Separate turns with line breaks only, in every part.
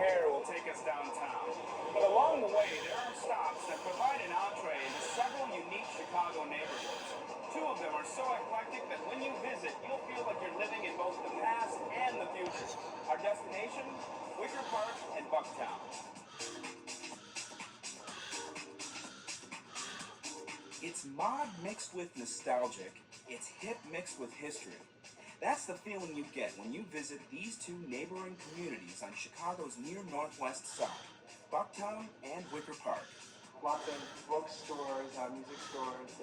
O'Hare will take us downtown. But along the way, there are stops that provide an entree into several unique Chicago neighborhoods. Two of them are so eclectic that when you visit, you'll feel like you're living in both the past and the future. Our destination, Wicker Park and Bucktown. It's mod mixed with nostalgic. It's hip mixed with history. That's the feeling you get when you visit these two neighboring communities on Chicago's near northwest side, Bucktown and Wicker Park.
Lots of bookstores, music stores.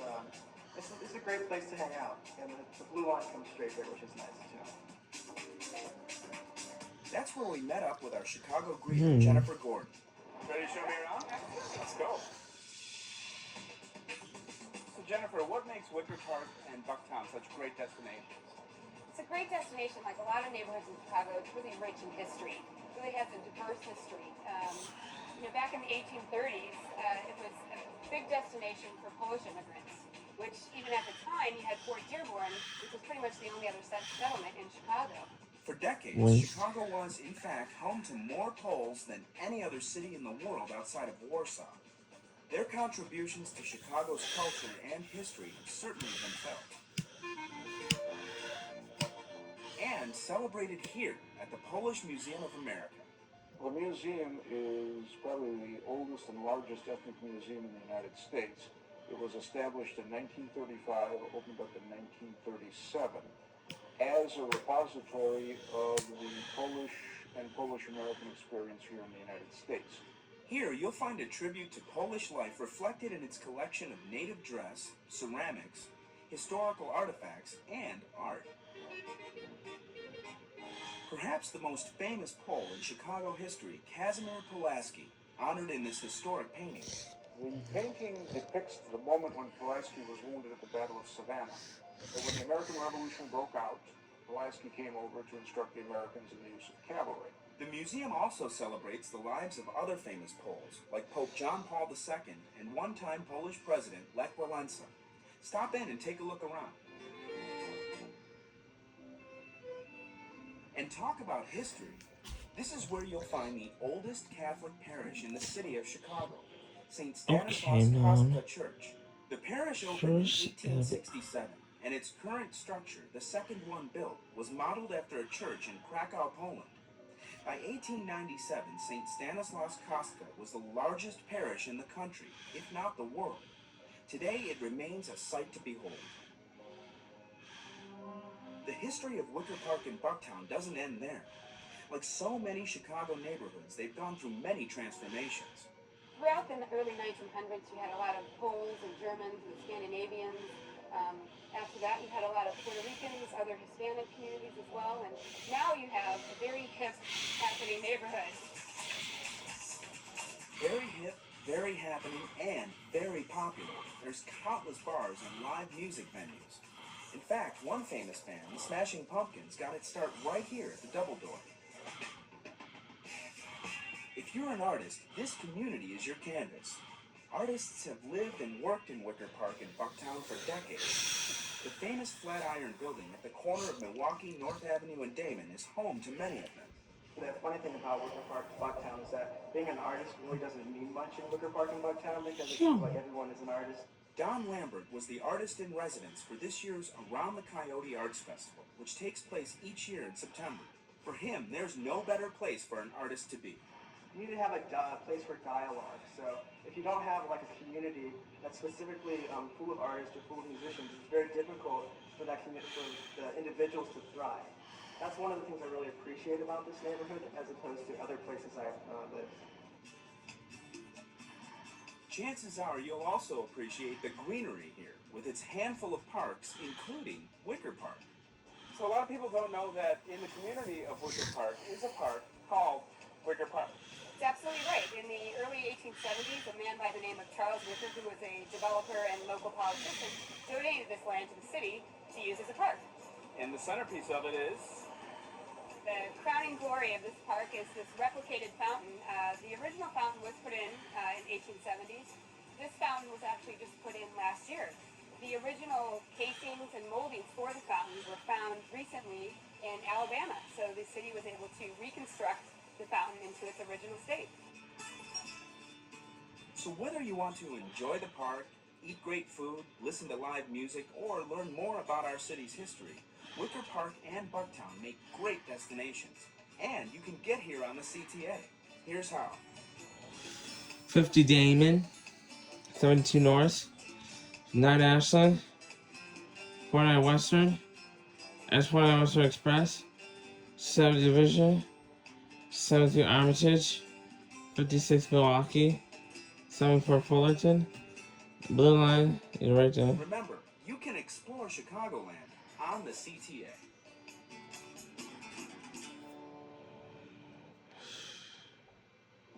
It's a great place to hang out, and the blue line comes straight there, which is nice too.
That's where we met up with our Chicago greeter, Jennifer Gordon. Ready to show me around? Let's go. So Jennifer, what makes Wicker Park and Bucktown such great destinations?
It's a great destination, like a lot of neighborhoods in Chicago. It's really rich in history. It really has a diverse history. Back in the 1830s, it was a big destination for Polish immigrants, which even at the time, you had Fort Dearborn, which was pretty much the only other settlement in Chicago.
For decades, Chicago was, in fact, home to more Poles than any other city in the world outside of Warsaw. Their contributions to Chicago's culture and history have certainly been felt. And celebrated here at the Polish Museum of America.
The museum is probably the oldest and largest ethnic museum in the United States. It was established in 1935, opened up in 1937, as a repository of the Polish and Polish-American experience here in the United States.
Here, you'll find a tribute to Polish life reflected in its collection of native dress, ceramics, historical artifacts, and art. Perhaps the most famous Pole in Chicago history, Kazimierz Pulaski, honored in this historic painting.
The painting depicts the moment when Pulaski was wounded at the Battle of Savannah. So when the American Revolution broke out, Pulaski came over to instruct the Americans in the use of cavalry.
The museum also celebrates the lives of other famous Poles, like Pope John Paul II and one-time Polish President Lech Walesa. Stop in and take a look around. And talk about history. This is where you'll find the oldest Catholic parish in the city of Chicago, St. Stanislaus Kostka Church. The parish opened in 1867, and its current structure, the second one built, was modeled after a church in Krakow, Poland. By 1897, St. Stanislaus Kostka was the largest parish in the country, if not the world. Today, it remains a sight to behold. The history of Wicker Park and Bucktown doesn't end there. Like so many Chicago neighborhoods, they've gone through many transformations.
Throughout the early 1900s, you had a lot of Poles and Germans and Scandinavians. After that, you had a lot of Puerto Ricans, other Hispanic communities as well, and now you have a very hip, happening neighborhood.
Very hip, very happening, and very popular. There's countless bars and live music venues. In fact, one famous band, the Smashing Pumpkins, got its start right here at the Double Door. If you're an artist, this community is your canvas. Artists have lived and worked in Wicker Park and Bucktown for decades. The famous Flatiron Building at the corner of Milwaukee, North Avenue, and Damon is home to many of them.
The funny thing about Wicker Park and Bucktown is that being an artist really doesn't mean much in Wicker Park and Bucktown because it seems like everyone is an artist.
Don Lambert was the artist in residence for this year's Around the Coyote Arts Festival, which takes place each year in September. For him, there's no better place for an artist to be.
You need to have a place for dialogue. So if you don't have like a community that's specifically full of artists or full of musicians, it's very difficult for that for the individuals to thrive. That's one of the things I really appreciate about this neighborhood as opposed to other places I've lived.
Chances are you'll also appreciate the greenery here, with its handful of parks, including Wicker Park. So a lot of people don't know that in the community of Wicker Park is a park called Wicker Park.
It's absolutely right. In the early 1870s, a man by the name of Charles Wicker, who was a developer and local politician, donated this land to the city to use as a park.
And the centerpiece of it is?
The crowning glory of this park is this replicated fountain. The original fountain was put in 1870s. This fountain was actually just put in last year. The original casings and moldings for the fountain were found recently in Alabama, so the city was able to reconstruct the fountain into its original original state.
So whether you want to enjoy the park, eat great food, listen to live music, or learn more about our city's history, Wicker Park and Bucktown make great destinations. And you can get here on the CTA. Here's how.
50 Damon, 72 North, 9 Ashland, 49 Western, S49 Western Express, 7 Division, 72 Armitage, 56 Milwaukee, 74 Fullerton, Blue Line, you're right there.
Remember, you can explore Chicagoland on the CTA.